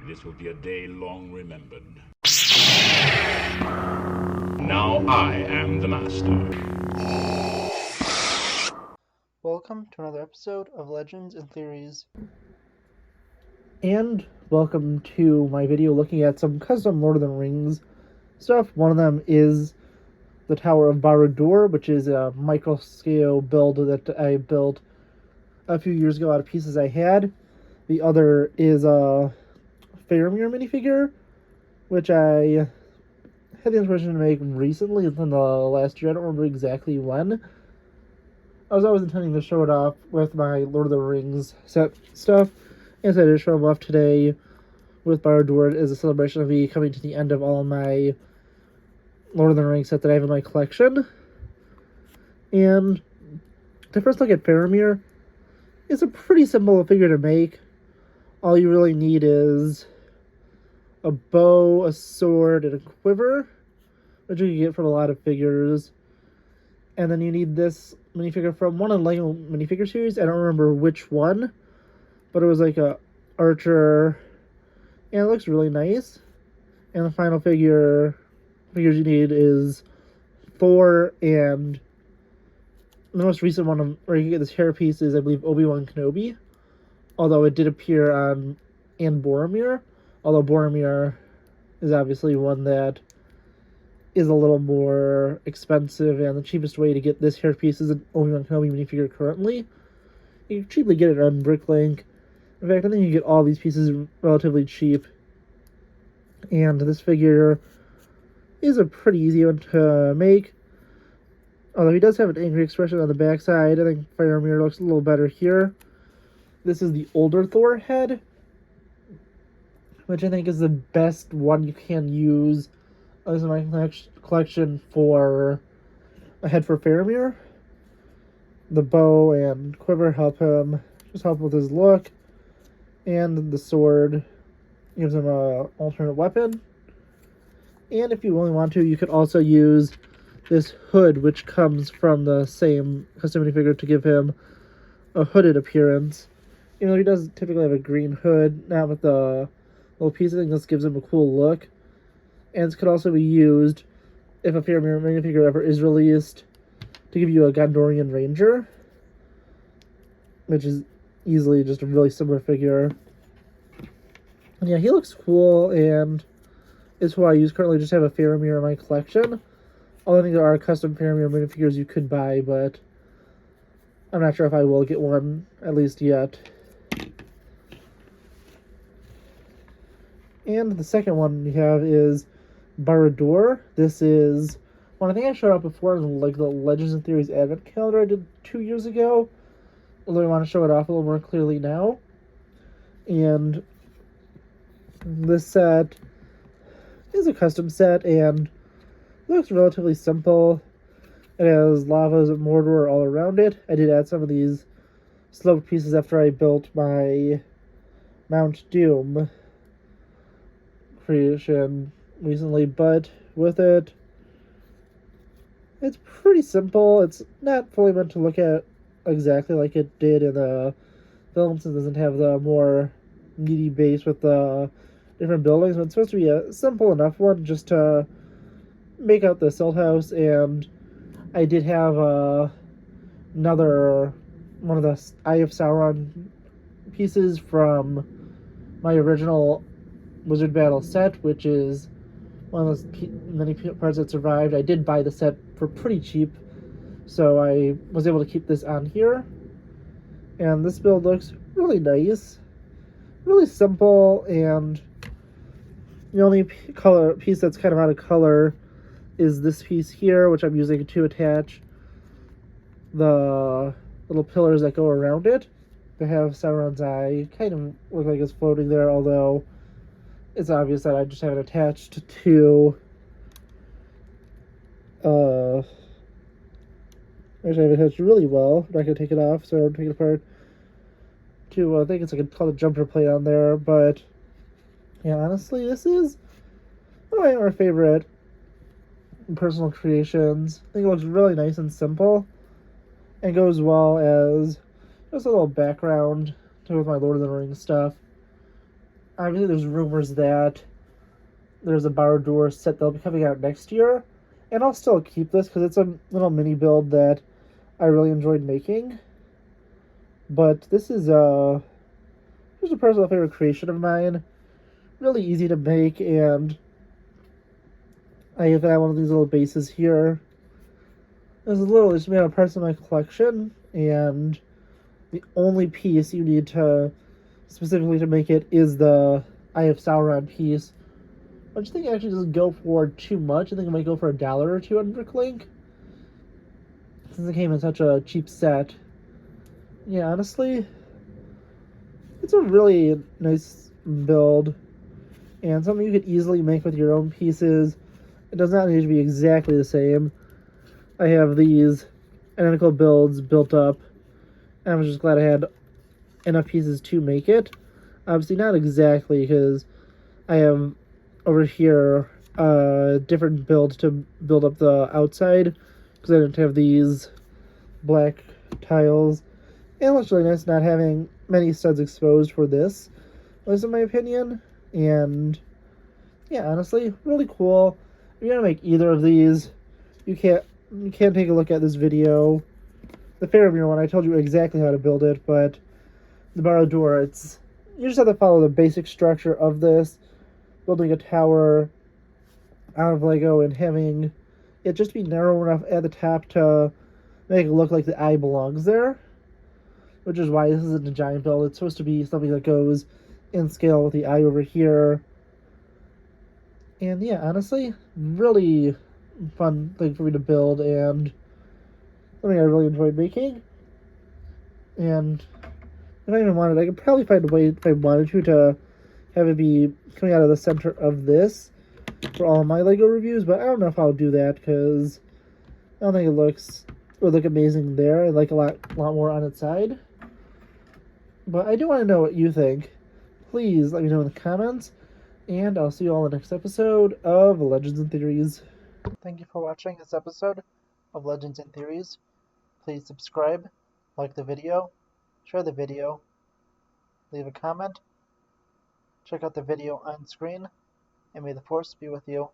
This will be a day long remembered. Now I am the master. Welcome to another episode of Legends and Theories. And welcome to my video looking at some custom Lord of the Rings stuff. One of them is the Tower of Barad-dûr, which is a micro-scale build that I built a few years ago out of pieces I had. The other is a Faramir minifigure, which I had the inspiration to make recently, within the last year. I don't remember exactly when. I was always intending to show it off with my Lord of the Rings set stuff, and so I did show them off today with Barad-dûr as a celebration of me coming to the end of all of my Lord of the Rings set that I have in my collection. And to first look at Faramir, it's a pretty simple figure to make. All you really need is a bow, a sword, and a quiver, which you can get from a lot of figures. And then you need this minifigure from one of the LEGO minifigure series. I don't remember which one, but it was like a archer, and it looks really nice. And the final figures you need is Thor, and the most recent one where you get this hairpiece is, I believe, Obi-Wan Kenobi, although it did appear on Boromir, although Boromir is obviously one that is a little more expensive, and the cheapest way to get this hairpiece is an Obi-Wan Kenobi minifigure currently. You can cheaply get it on Bricklink. In fact, I think you get all these pieces relatively cheap. And this figure is a pretty easy one to make. Although he does have an angry expression on the backside, I think Faramir looks a little better here. This is the older Thor head, which I think is the best one you can use as in my collection for a head for Faramir. The bow and quiver help him with his look, and the sword gives him an alternate weapon. And if you really want to, you could also use this hood, which comes from the same custom minifigure, to give him a hooded appearance. Even though he does typically have a green hood, not with the little piece. I think this gives him a cool look. And this could also be used if a Faramir minifigure ever is released to give you a Gondorian Ranger, which is easily just a really similar figure. And yeah, he looks cool, and is who I use currently. Just have a Faramir in my collection. Although I think there are custom Faramir minifigures you could buy, but I'm not sure if I will get one, at least yet. And the second one we have is Barad-dûr. This is one I think I showed up before in like the Legends and Theories Advent calendar I did 2 years ago. Although I want to show it off a little more clearly now. And this set is a custom set and looks relatively simple. It has lavas and mortar all around it. I did add some of these sloped pieces after I built my Mount Doom creation recently, but with it, it's pretty simple. It's not fully meant to look at exactly like it did in the films. It doesn't have the more meaty base with the different buildings, but it's supposed to be a simple enough one just to make out the silt house. And I did have another one of the Eye of Sauron pieces from my original Wizard Battle set, which is one of those many parts that survived. I did buy the set for pretty cheap, so I was able to keep this on here. And this build looks really nice, really simple, and the only piece that's kind of out of color is this piece here, which I'm using to attach the little pillars that go around it. They have Sauron's eye, kind of look like it's floating there, although it's obvious that I just have it attached to actually I have it attached really well. I'm not going to take it off, so I'm taking it apart to, I think it's like called a jumper plate on there, but yeah, honestly, this is one of my favorite personal creations. I think it looks really nice and simple, and goes well as just a little background to with my Lord of the Rings stuff. obviously there's rumors that there's a Barad-dûr set that'll be coming out next year, and I'll still keep this because it's a little mini build that I really enjoyed making. But this is just a personal favorite creation of mine. Really easy to make, and I have one of these little bases here. It's just made out of parts of my collection, and the only piece you need to specifically to make it is the Eye of Sauron piece, which I think actually doesn't go for too much. I think it might go for $1 or $2 on Bricklink, since it came in such a cheap set. Yeah, honestly, it's a really nice build, and something you could easily make with your own pieces. It does not need to be exactly the same. I have these identical builds built up, and I'm just glad I had enough pieces to make it. Obviously not exactly, because I have over here a different build to build up the outside, because I didn't have these black tiles. And it looks really nice not having many studs exposed for this, at least in my opinion. And yeah, honestly, really cool. If you're gonna make either of these, you can take a look at this video. The Faramir one, I told you exactly how to build it, but the Barad-dûr, you just have to follow the basic structure of this, building a tower out of Lego and having it just be narrow enough at the top to make it look like the eye belongs there, which is why this isn't a giant build. It's supposed to be something that goes in scale with the eye over here. And yeah, honestly, really fun thing for me to build, and something I really enjoyed making. And if I even wanted, I could probably find a way, if I wanted to have it be coming out of the center of this for all of my Lego reviews, but I don't know if I'll do that, because I don't think it would look amazing there. I like a lot more on its side. But I do want to know what you think. Please let me know in the comments, and I'll see you all in the next episode of Legends and Theories. Thank you for watching this episode of Legends and Theories. Please subscribe, like the video, share the video, leave a comment, check out the video on screen, and may the Force be with you.